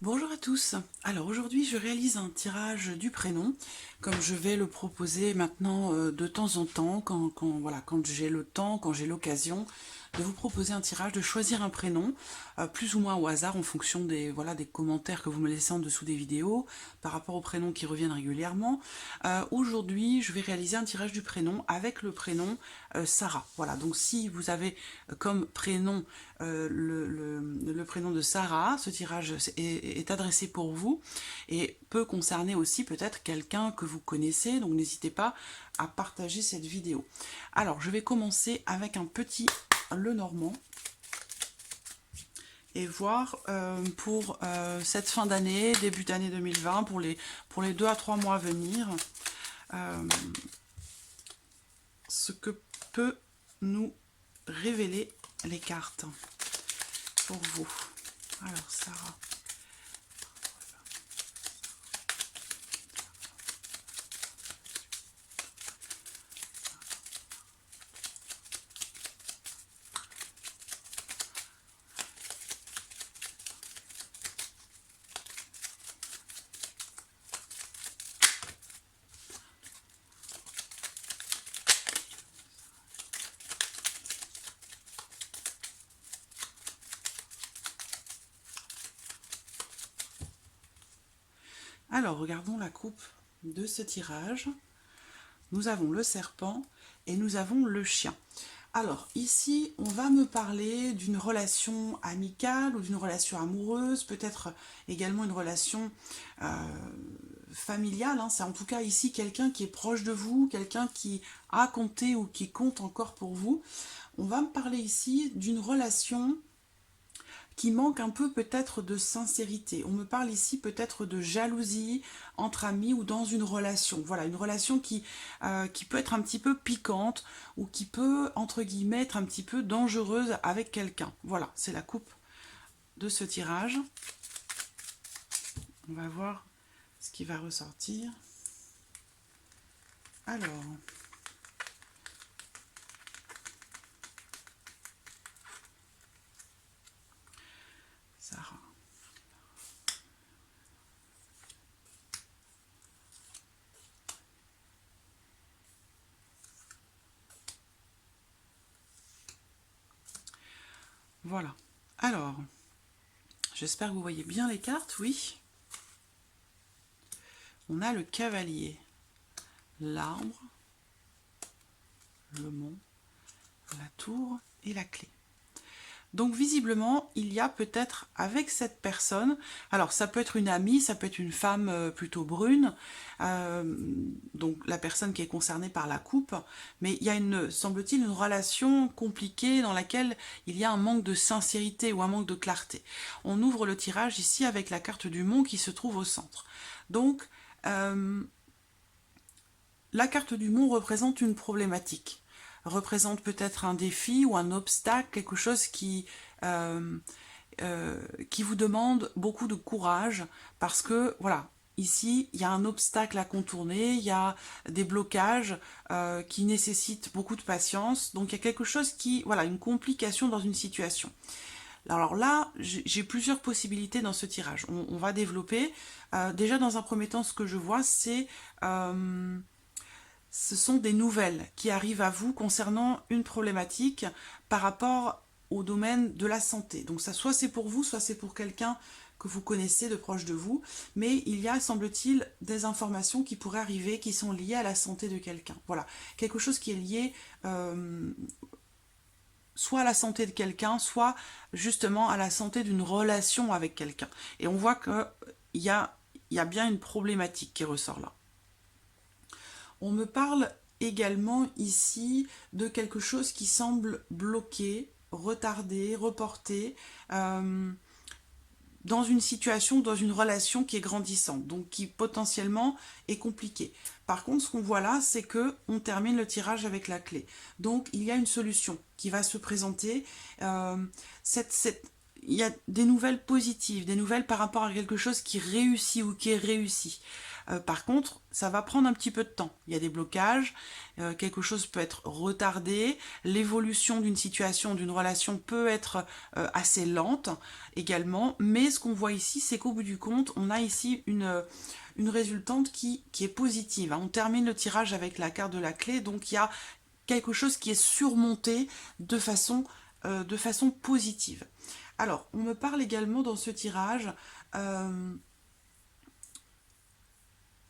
Bonjour à tous. Alors aujourd'hui je réalise un tirage du prénom comme je vais le proposer maintenant de temps en temps quand j'ai le temps, quand j'ai l'occasion de vous proposer un tirage, de choisir un prénom plus ou moins au hasard en fonction des commentaires que vous me laissez en dessous des vidéos par rapport aux prénoms qui reviennent régulièrement. Aujourd'hui je vais réaliser un tirage du prénom avec le prénom Sarah. Voilà, donc si vous avez comme prénom le prénom de Sarah, ce tirage est adressé pour vous et peut concerner aussi peut-être quelqu'un que vous connaissez, donc n'hésitez pas à partager cette vidéo. Alors, je vais commencer avec un petit Lenormand et voir pour cette fin d'année, début d'année 2020, pour les 2 à 3 mois à venir, ce que peut nous révéler les cartes pour vous. Alors, Sarah. Alors, regardons la coupe de ce tirage. Nous avons le serpent et nous avons le chien. Alors, ici, on va me parler d'une relation amicale ou d'une relation amoureuse, peut-être également une relation familiale. C'est en tout cas ici quelqu'un qui est proche de vous, quelqu'un qui a compté ou qui compte encore pour vous. On va me parler ici d'une relation qui manque un peu peut-être de sincérité. On me parle ici peut-être de jalousie entre amis ou dans une relation. Voilà, une relation qui peut être un petit peu piquante ou qui peut, entre guillemets, être un petit peu dangereuse avec quelqu'un. Voilà, c'est la coupe de ce tirage. On va voir ce qui va ressortir. Alors... Sarah. Voilà. Alors, j'espère que vous voyez bien les cartes, oui. On a le cavalier, l'arbre, le mont, la tour et la clé. Donc visiblement, il y a peut-être avec cette personne, alors ça peut être une amie, ça peut être une femme plutôt brune, donc la personne qui est concernée par la coupe, mais il y a semble-t-il, une relation compliquée dans laquelle il y a un manque de sincérité ou un manque de clarté. On ouvre le tirage ici avec la carte du mont qui se trouve au centre. Donc, la carte du mont représente une problématique, représente peut-être un défi ou un obstacle, quelque chose qui vous demande beaucoup de courage parce que, voilà, ici, il y a un obstacle à contourner, il y a des blocages qui nécessitent beaucoup de patience, donc il y a quelque chose voilà, une complication dans une situation. Alors là, j'ai plusieurs possibilités dans ce tirage. On va développer. Déjà, dans un premier temps, ce que je vois, ce sont des nouvelles qui arrivent à vous concernant une problématique par rapport au domaine de la santé. Donc ça, soit c'est pour vous, soit c'est pour quelqu'un que vous connaissez de proche de vous, mais il y a, semble-t-il, des informations qui pourraient arriver qui sont liées à la santé de quelqu'un. Voilà, quelque chose qui est lié soit à la santé de quelqu'un, soit justement à la santé d'une relation avec quelqu'un. Et on voit qu'il y a bien une problématique qui ressort là. On me parle également ici de quelque chose qui semble bloqué, retardé, reporté, dans une situation, dans une relation qui est grandissante, donc qui potentiellement est compliquée. Par contre, ce qu'on voit là, c'est que on termine le tirage avec la clé. Donc, il y a une solution qui va se présenter. Il y a des nouvelles positives, des nouvelles par rapport à quelque chose qui réussit ou qui est réussi. Par contre, ça va prendre un petit peu de temps. Il y a des blocages, quelque chose peut être retardé, l'évolution d'une situation, d'une relation peut être assez lente également, mais ce qu'on voit ici, c'est qu'au bout du compte, on a ici une résultante qui est positive. On termine le tirage avec la carte de la clé, donc il y a quelque chose qui est surmonté de façon positive. Alors, on me parle également dans ce tirage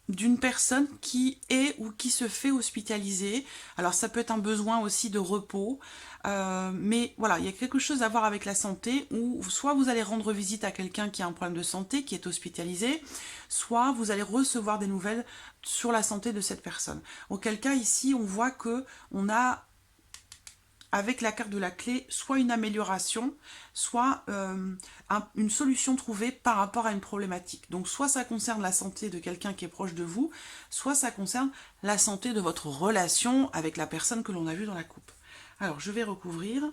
d'une personne qui est ou qui se fait hospitaliser. Alors ça peut être un besoin aussi de repos, mais voilà, il y a quelque chose à voir avec la santé où soit vous allez rendre visite à quelqu'un qui a un problème de santé, qui est hospitalisé, soit vous allez recevoir des nouvelles sur la santé de cette personne. Auquel cas ici, on voit que on a avec la carte de la clé, soit une amélioration, soit une solution trouvée par rapport à une problématique. Donc soit ça concerne la santé de quelqu'un qui est proche de vous, soit ça concerne la santé de votre relation avec la personne que l'on a vue dans la coupe. Alors je vais recouvrir.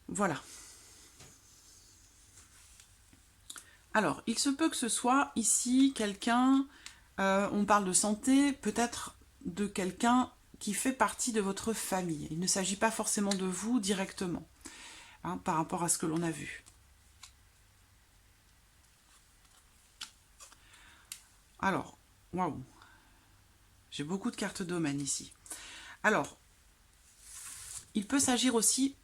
Voilà. Alors, il se peut que ce soit ici quelqu'un, on parle de santé, peut-être de quelqu'un qui fait partie de votre famille. Il ne s'agit pas forcément de vous directement, hein, par rapport à ce que l'on a vu. Alors, waouh, j'ai beaucoup de cartes domaine ici. Alors, il peut s'agir aussi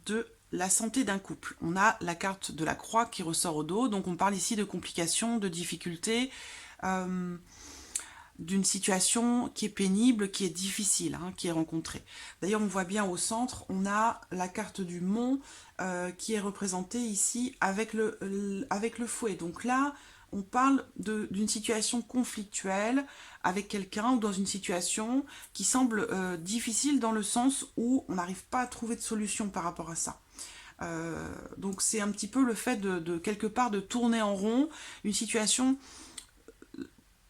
de la santé d'un couple. On a la carte de la croix qui ressort au dos, donc on parle ici de complications, de difficultés, d'une situation qui est pénible, qui est difficile, hein, qui est rencontrée. D'ailleurs, on voit bien au centre, on a la carte du mont qui est représentée ici avec le fouet. Donc là, on parle d'une situation conflictuelle avec quelqu'un ou dans une situation qui semble difficile dans le sens où on n'arrive pas à trouver de solution par rapport à ça. Donc c'est un petit peu le fait de quelque part de tourner en rond, une situation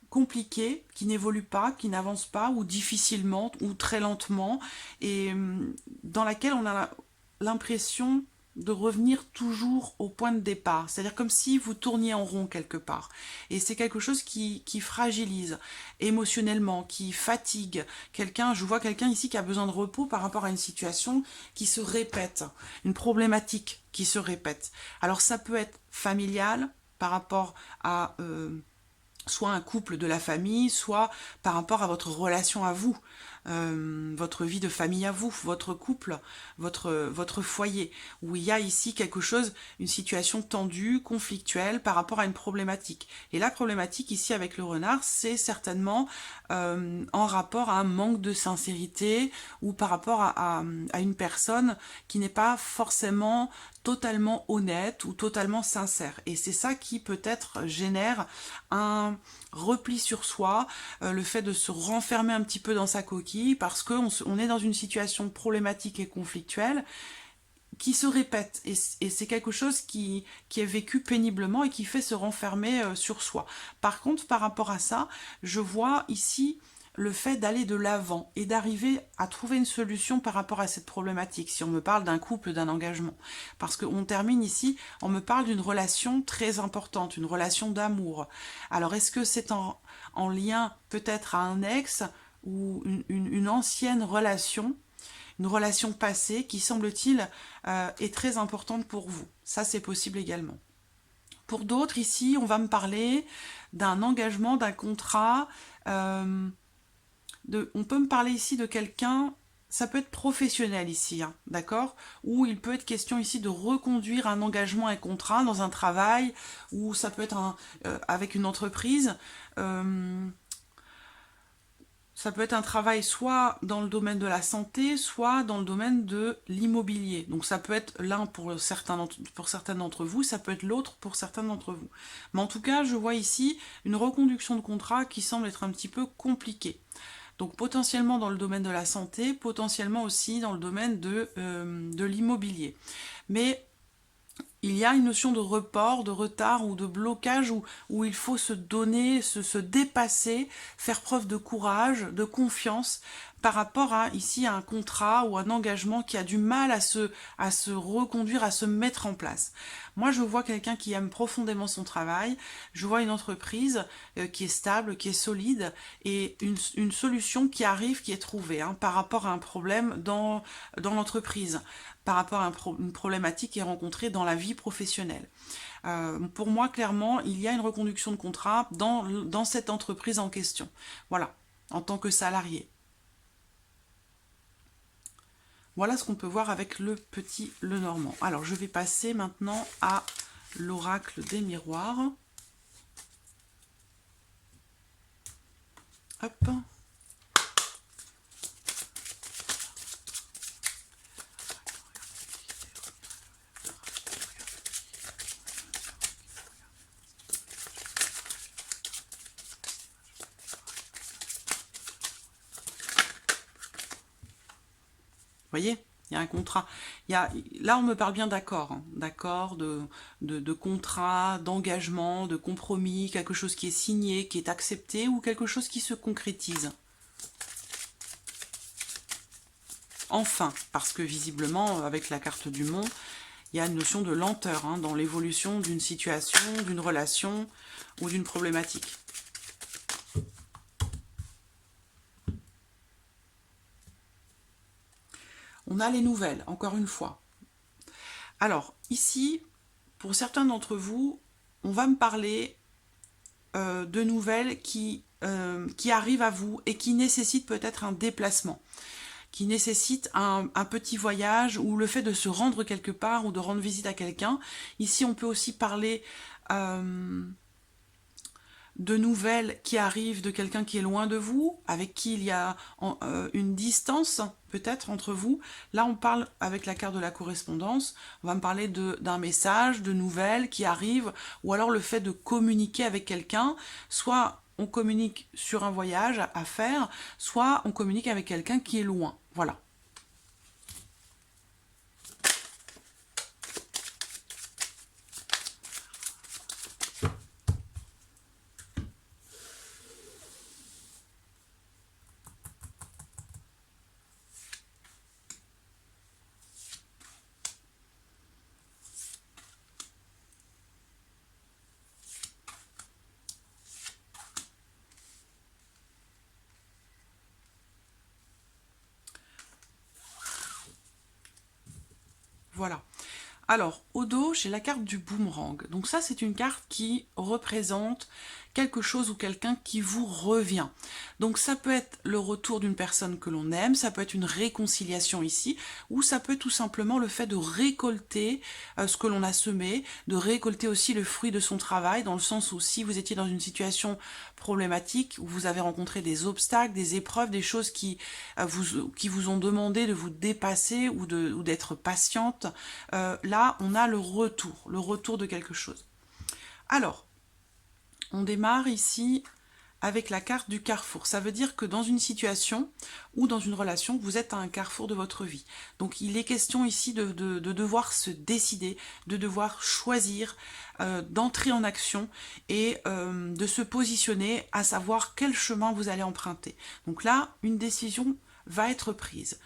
compliquée, qui n'évolue pas, qui n'avance pas, ou difficilement, ou très lentement, et dans laquelle on a l'impression de revenir toujours au point de départ, c'est-à-dire comme si vous tourniez en rond quelque part. Et c'est quelque chose qui fragilise émotionnellement, qui fatigue quelqu'un. Je vois quelqu'un ici qui a besoin de repos par rapport à une situation qui se répète, une problématique qui se répète. Alors ça peut être familial par rapport à soit un couple de la famille, soit par rapport à votre relation à vous, votre vie de famille à vous, votre couple, votre foyer, où il y a ici quelque chose, une situation tendue, conflictuelle par rapport à une problématique. Et la problématique ici avec le renard, c'est certainement en rapport à un manque de sincérité ou par rapport à une personne qui n'est pas forcément totalement honnête ou totalement sincère. Et c'est ça qui peut-être génère un repli sur soi, le fait de se renfermer un petit peu dans sa coquille parce qu'on est dans une situation problématique et conflictuelle qui se répète et c'est quelque chose qui est vécu péniblement et qui fait se renfermer sur soi. Par contre, par rapport à ça, je vois ici le fait d'aller de l'avant et d'arriver à trouver une solution par rapport à cette problématique, si on me parle d'un couple, d'un engagement. Parce qu'on termine ici, on me parle d'une relation très importante, une relation d'amour. Alors, est-ce que c'est en lien peut-être à un ex ou une ancienne relation, une relation passée qui, semble-t-il, est très importante pour vous? Ça, c'est possible également. Pour d'autres, ici, on va me parler d'un engagement, d'un contrat. On peut me parler ici de quelqu'un, ça peut être professionnel ici, hein, d'accord? Ou il peut être question ici de reconduire un engagement, un contrat dans un travail, ou ça peut être avec une entreprise. Ça peut être un travail soit dans le domaine de la santé, soit dans le domaine de l'immobilier. Donc ça peut être l'un pour certains d'entre vous, ça peut être l'autre pour certains d'entre vous. Mais en tout cas, je vois ici une reconduction de contrat qui semble être un petit peu compliquée. Donc potentiellement dans le domaine de la santé, potentiellement aussi dans le domaine de l'immobilier. Mais il y a une notion de report, de retard ou de blocage où il faut se donner, se dépasser, faire preuve de courage, de confiance par rapport à ici à un contrat ou un engagement qui a du mal à se reconduire, à se mettre en place. Moi, je vois quelqu'un qui aime profondément son travail, je vois une entreprise qui est stable, qui est solide et une solution qui arrive, qui est trouvée par rapport à un problème dans l'entreprise, par rapport à une problématique qui est rencontrée dans la vie professionnelle. Pour moi, clairement, il y a une reconduction de contrat dans cette entreprise en question. Voilà, en tant que salarié. Voilà ce qu'on peut voir avec le petit Lenormand. Alors, je vais passer maintenant à l'oracle des miroirs. Hop. Vous voyez, il y a un contrat. Là, on me parle bien d'accord, d'accord, de contrat, d'engagement, de compromis, quelque chose qui est signé, qui est accepté ou quelque chose qui se concrétise. Enfin, parce que visiblement, avec la carte du Mont, il y a une notion de lenteur dans l'évolution d'une situation, d'une relation ou d'une problématique. On a les nouvelles, encore une fois. Alors, ici, pour certains d'entre vous, on va me parler de nouvelles qui arrivent à vous et qui nécessitent peut-être un déplacement, qui nécessitent un petit voyage ou le fait de se rendre quelque part ou de rendre visite à quelqu'un. Ici, on peut aussi parler de nouvelles qui arrivent de quelqu'un qui est loin de vous, avec qui il y a une distance peut-être entre vous. Là, on parle avec la carte de la correspondance, on va me parler d'un message, de nouvelles qui arrivent, ou alors le fait de communiquer avec quelqu'un, soit on communique sur un voyage à faire, soit on communique avec quelqu'un qui est loin. Voilà. Voilà. Alors, au dos, j'ai la carte du boomerang. Donc ça, c'est une carte qui représente quelque chose ou quelqu'un qui vous revient. Donc ça peut être le retour d'une personne que l'on aime, ça peut être une réconciliation ici, ou ça peut être tout simplement le fait de récolter ce que l'on a semé, de récolter aussi le fruit de son travail, dans le sens où si vous étiez dans une situation problématique, où vous avez rencontré des obstacles, des épreuves, des choses qui vous ont demandé de vous dépasser ou d'être patiente, là, on a le retour de quelque chose. Alors, on démarre ici avec la carte du carrefour. Ça veut dire que dans une situation ou dans une relation, vous êtes à un carrefour de votre vie. Donc il est question ici de devoir se décider, de devoir choisir, d'entrer en action et de se positionner, à savoir quel chemin vous allez emprunter. Donc là, une décision va être prise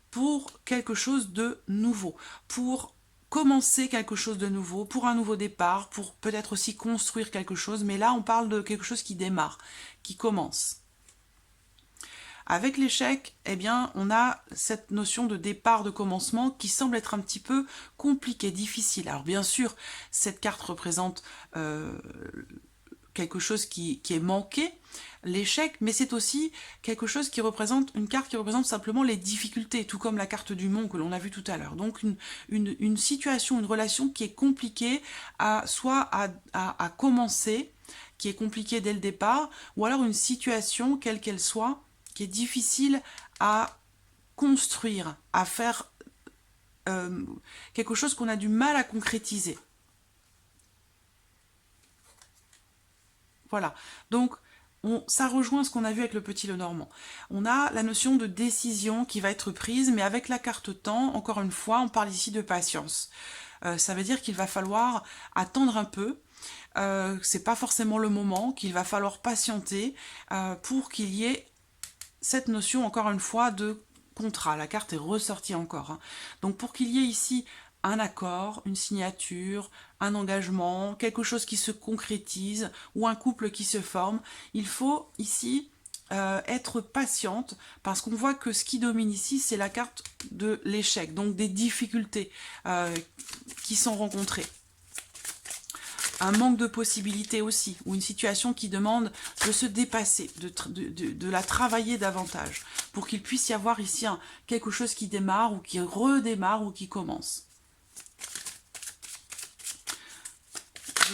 pour quelque chose de nouveau, pour commencer quelque chose de nouveau, pour un nouveau départ, pour peut-être aussi construire quelque chose, mais là on parle de quelque chose qui démarre, qui commence. Avec l'échec, eh bien, on a cette notion de départ, de commencement qui semble être un petit peu compliquée, difficile. Alors bien sûr, cette carte représente quelque chose qui est manqué, l'échec, mais c'est aussi quelque chose qui représente, une carte qui représente simplement les difficultés, tout comme la carte du Mont que l'on a vu tout à l'heure. Donc une situation, une relation qui est compliquée soit à commencer, qui est compliquée dès le départ, ou alors une situation, quelle qu'elle soit, qui est difficile à construire, à faire quelque chose qu'on a du mal à concrétiser. Voilà, donc ça rejoint ce qu'on a vu avec le petit Lenormand. On a la notion de décision qui va être prise, mais avec la carte temps, encore une fois, on parle ici de patience. Ça veut dire qu'il va falloir attendre un peu. C'est pas forcément le moment, qu'il va falloir patienter pour qu'il y ait cette notion, encore une fois, de contrat. La carte est ressortie encore. Hein. Donc pour qu'il y ait ici un accord, une signature, un engagement, quelque chose qui se concrétise ou un couple qui se forme, il faut ici être patiente parce qu'on voit que ce qui domine ici, c'est la carte de l'échec, donc des difficultés qui sont rencontrées. Un manque de possibilités aussi, ou une situation qui demande de se dépasser, de la travailler davantage, pour qu'il puisse y avoir ici quelque chose qui démarre, ou qui redémarre, ou qui commence.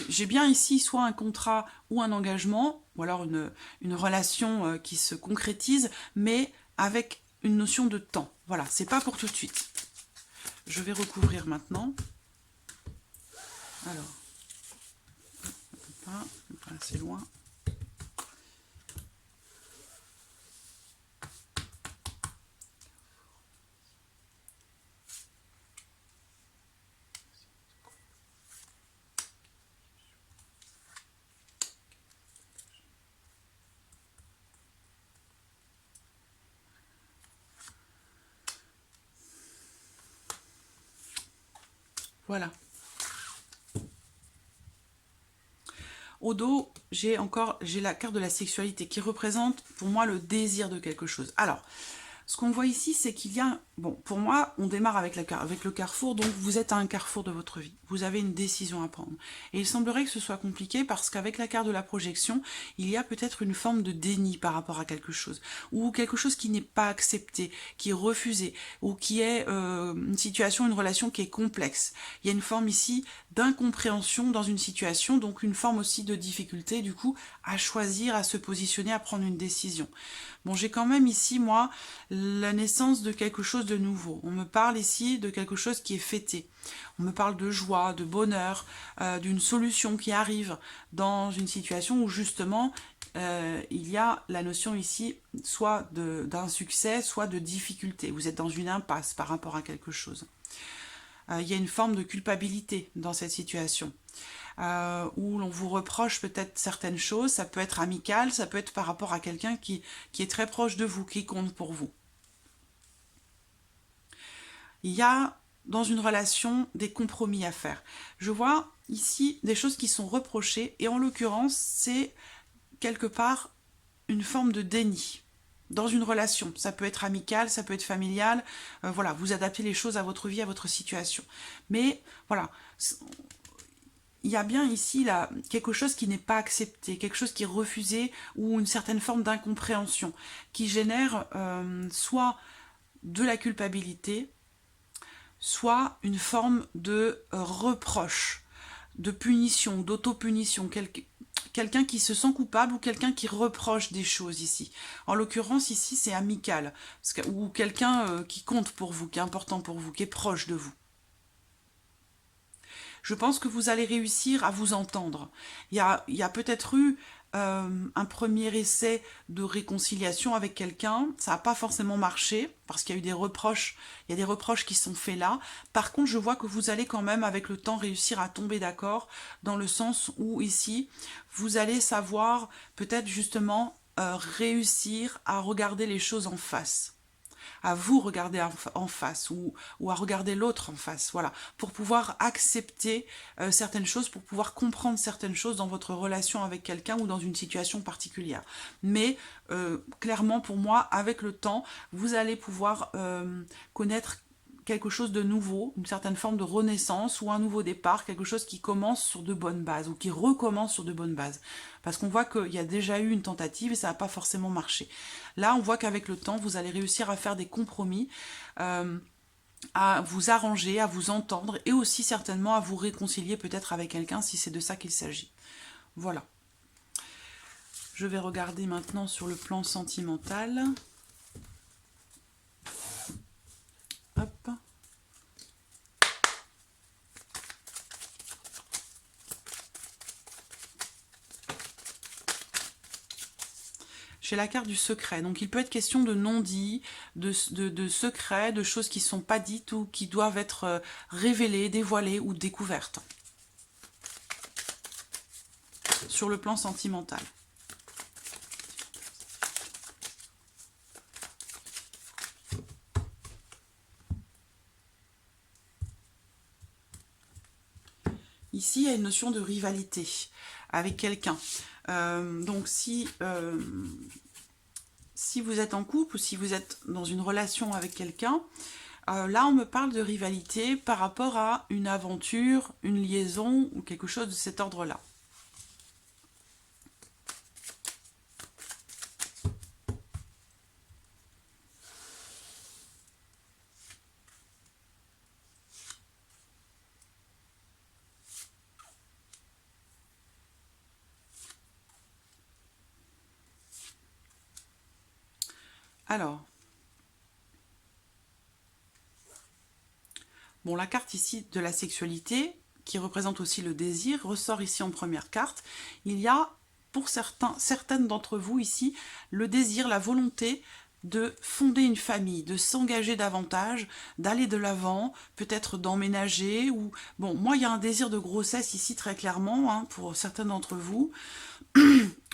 J'ai bien ici soit un contrat ou un engagement, ou alors une relation qui se concrétise, mais avec une notion de temps. Voilà, c'est pas pour tout de suite. Je vais recouvrir maintenant. Alors, pas assez loin. Voilà. Au dos, j'ai la carte de la sexualité qui représente pour moi le désir de quelque chose. Alors, ce qu'on voit ici, c'est qu'il y a... Bon, pour moi, on démarre avec le carrefour, donc vous êtes à un carrefour de votre vie. Vous avez une décision à prendre. Et il semblerait que ce soit compliqué parce qu'avec la carte de la projection, il y a peut-être une forme de déni par rapport à quelque chose. Ou quelque chose qui n'est pas accepté, qui est refusé, ou qui est une situation, une relation qui est complexe. Il y a une forme ici d'incompréhension dans une situation, donc une forme aussi de difficulté, du coup, à choisir, à se positionner, à prendre une décision. Bon, j'ai quand même ici, moi, la naissance de quelque chose de nouveau. On me parle ici de quelque chose qui est fêté. On me parle de joie, de bonheur, d'une solution qui arrive dans une situation où justement, il y a la notion ici soit d'un succès, soit de difficulté. Vous êtes dans une impasse par rapport à quelque chose. Il y a une forme de culpabilité dans cette situation. Où l'on vous reproche peut-être certaines choses, ça peut être amical, ça peut être par rapport à quelqu'un qui est très proche de vous, qui compte pour vous. Il y a dans une relation des compromis à faire. Je vois ici des choses qui sont reprochées, et en l'occurrence, c'est quelque part une forme de déni. Dans une relation, ça peut être amical, ça peut être familial, voilà, vous adaptez les choses à votre vie, à votre situation. Mais voilà, il y a bien ici là, quelque chose qui n'est pas accepté, quelque chose qui est refusé, ou une certaine forme d'incompréhension, qui génère soit de la culpabilité, soit une forme de reproche, de punition, d'auto-punition, quelqu'un qui se sent coupable ou quelqu'un qui reproche des choses ici. En l'occurrence, ici, c'est amical, ou quelqu'un qui compte pour vous, qui est important pour vous, qui est proche de vous. Je pense que vous allez réussir à vous entendre. Il y a peut-être eu un premier essai de réconciliation avec quelqu'un. Ça n'a pas forcément marché, parce qu'il y a eu des reproches. Il y a des reproches qui sont faits là. Par contre, je vois que vous allez quand même, avec le temps, réussir à tomber d'accord, dans le sens où, ici, vous allez savoir, peut-être justement, réussir à regarder les choses en face. À vous regarder en face, ou à regarder l'autre en face, voilà, pour pouvoir accepter certaines choses, pour pouvoir comprendre certaines choses dans votre relation avec quelqu'un ou dans une situation particulière. Mais clairement, pour moi, avec le temps, vous allez pouvoir connaître quelque chose de nouveau, une certaine forme de renaissance ou un nouveau départ, quelque chose qui commence sur de bonnes bases ou qui recommence sur de bonnes bases. Parce qu'on voit qu'il y a déjà eu une tentative et ça n'a pas forcément marché. Là, on voit qu'avec le temps, vous allez réussir à faire des compromis, à vous arranger, à vous entendre et aussi certainement à vous réconcilier peut-être avec quelqu'un si c'est de ça qu'il s'agit. Voilà. Je vais regarder maintenant sur le plan sentimental. Hop. j'ai la carte du secret. Donc il peut être question de non-dit, de secrets, de choses qui ne sont pas dites ou qui doivent être révélées, dévoilées ou découvertes. Sur le plan sentimental. Ici, il y a une notion de rivalité avec quelqu'un. Donc, si vous êtes en couple ou si vous êtes dans une relation avec quelqu'un, là, on me parle de rivalité par rapport à une aventure, une liaison ou quelque chose de cet ordre-là. Alors, bon, la carte ici de la sexualité, qui représente aussi le désir, ressort ici en première carte. Il y a, pour certaines d'entre vous ici, le désir, la volonté de fonder une famille, de s'engager davantage, d'aller de l'avant, peut-être d'emménager, ou... Bon, moi, il y a un désir de grossesse ici, très clairement, hein, pour certains d'entre vous.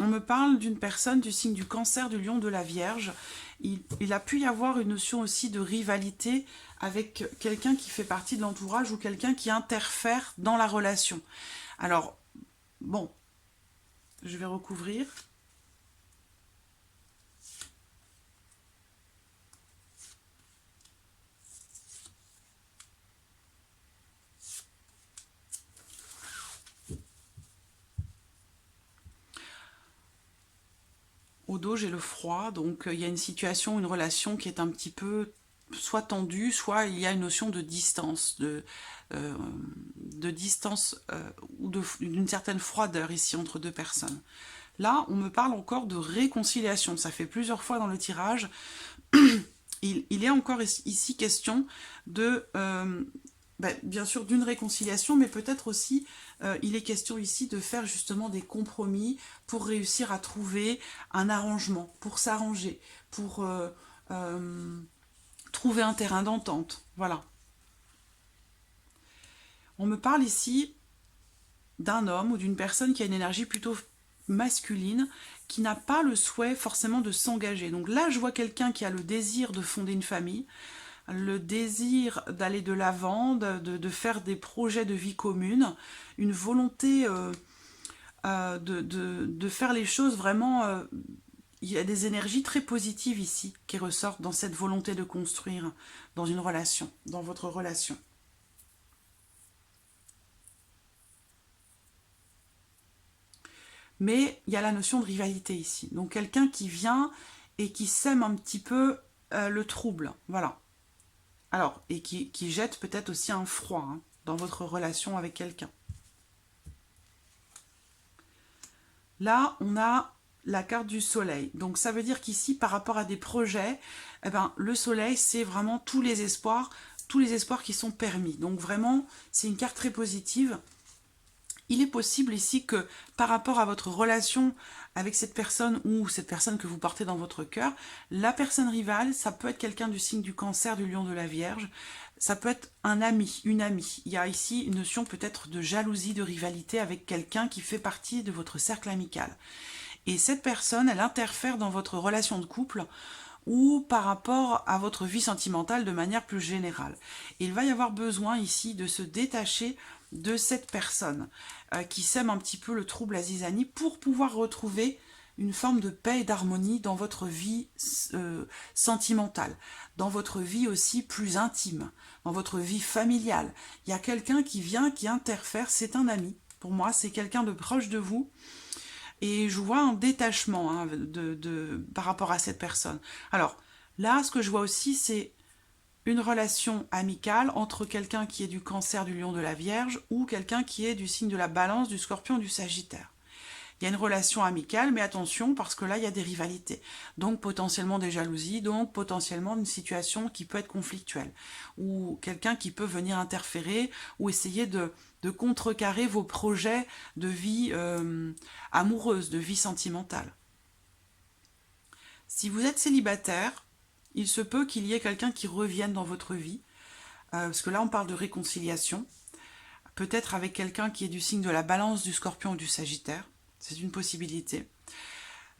On me parle d'une personne du signe du Cancer, du Lion, de la Vierge. Il a pu y avoir une notion aussi de rivalité avec quelqu'un qui fait partie de l'entourage ou quelqu'un qui interfère dans la relation. Alors, bon, je vais recouvrir. Au dos, j'ai le froid, donc il y a une situation, une relation qui est un petit peu soit tendue, soit il y a une notion de distance, distance ou d'une certaine froideur ici entre deux personnes. Là, on me parle encore de réconciliation. Ça fait plusieurs fois dans le tirage. Il est encore ici question de... bien sûr d'une réconciliation, mais peut-être aussi, il est question ici de faire justement des compromis pour réussir à trouver un arrangement, pour s'arranger, pour trouver un terrain d'entente. Voilà. On me parle ici d'un homme ou d'une personne qui a une énergie plutôt masculine, qui n'a pas le souhait forcément de s'engager. Donc là, je vois quelqu'un qui a le désir de fonder une famille, le désir d'aller de l'avant, de faire des projets de vie commune, une volonté de faire les choses vraiment... il y a des énergies très positives ici qui ressortent dans cette volonté de construire dans une relation, dans votre relation. Mais il y a la notion de rivalité ici. Donc quelqu'un qui vient et qui sème un petit peu le trouble. Voilà. Alors, et qui jette peut-être aussi un froid hein, dans votre relation avec quelqu'un. Là, on a la carte du soleil. Donc ça veut dire qu'ici, par rapport à des projets, eh ben, le soleil, c'est vraiment tous les espoirs qui sont permis. Donc vraiment, c'est une carte très positive. Il est possible ici que par rapport à votre relation avec cette personne ou cette personne que vous portez dans votre cœur, la personne rivale, ça peut être quelqu'un du signe du Cancer, du Lion, de la Vierge, ça peut être un ami, une amie. Il y a ici une notion peut-être de jalousie, de rivalité avec quelqu'un qui fait partie de votre cercle amical. Et cette personne, elle interfère dans votre relation de couple ou par rapport à votre vie sentimentale de manière plus générale. Il va y avoir besoin ici de se détacher de cette personne qui sème un petit peu le trouble à zizanie pour pouvoir retrouver une forme de paix et d'harmonie dans votre vie sentimentale, dans votre vie aussi plus intime, dans votre vie familiale. Il y a quelqu'un qui vient, qui interfère, c'est un ami. Pour moi, c'est quelqu'un de proche de vous. Et je vois un détachement hein, par rapport à cette personne. Alors, là, ce que je vois aussi, c'est une relation amicale entre quelqu'un qui est du Cancer, du Lion, de la Vierge ou quelqu'un qui est du signe de la Balance, du Scorpion, du Sagittaire. Il y a une relation amicale, mais attention, parce que là, il y a des rivalités. Donc, potentiellement des jalousies, donc potentiellement une situation qui peut être conflictuelle. Ou quelqu'un qui peut venir interférer ou essayer de contrecarrer vos projets de vie amoureuse, de vie sentimentale. Si vous êtes célibataire, il se peut qu'il y ait quelqu'un qui revienne dans votre vie, parce que là on parle de réconciliation, peut-être avec quelqu'un qui est du signe de la Balance, du Scorpion ou du Sagittaire, c'est une possibilité.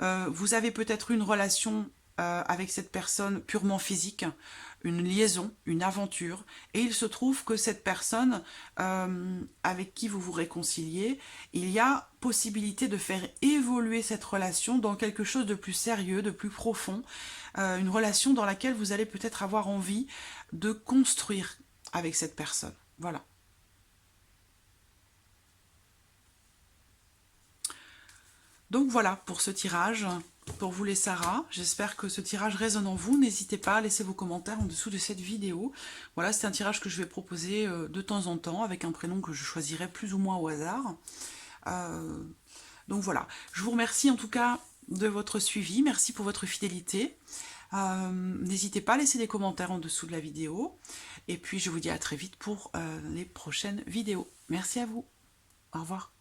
Vous avez peut-être une relation avec cette personne purement physique, une liaison, une aventure, et il se trouve que cette personne avec qui vous vous réconciliez, il y a possibilité de faire évoluer cette relation dans quelque chose de plus sérieux, de plus profond, une relation dans laquelle vous allez peut-être avoir envie de construire avec cette personne. Voilà. Donc voilà pour ce tirage, pour vous les Sarah. J'espère que ce tirage résonne en vous. N'hésitez pas à laisser vos commentaires en dessous de cette vidéo. Voilà, c'est un tirage que je vais proposer de temps en temps avec un prénom que je choisirai plus ou moins au hasard. Donc voilà, je vous remercie en tout cas de votre suivi. Merci pour votre fidélité. N'hésitez pas à laisser des commentaires en dessous de la vidéo. Et puis je vous dis à très vite pour les prochaines vidéos. Merci à vous. Au revoir.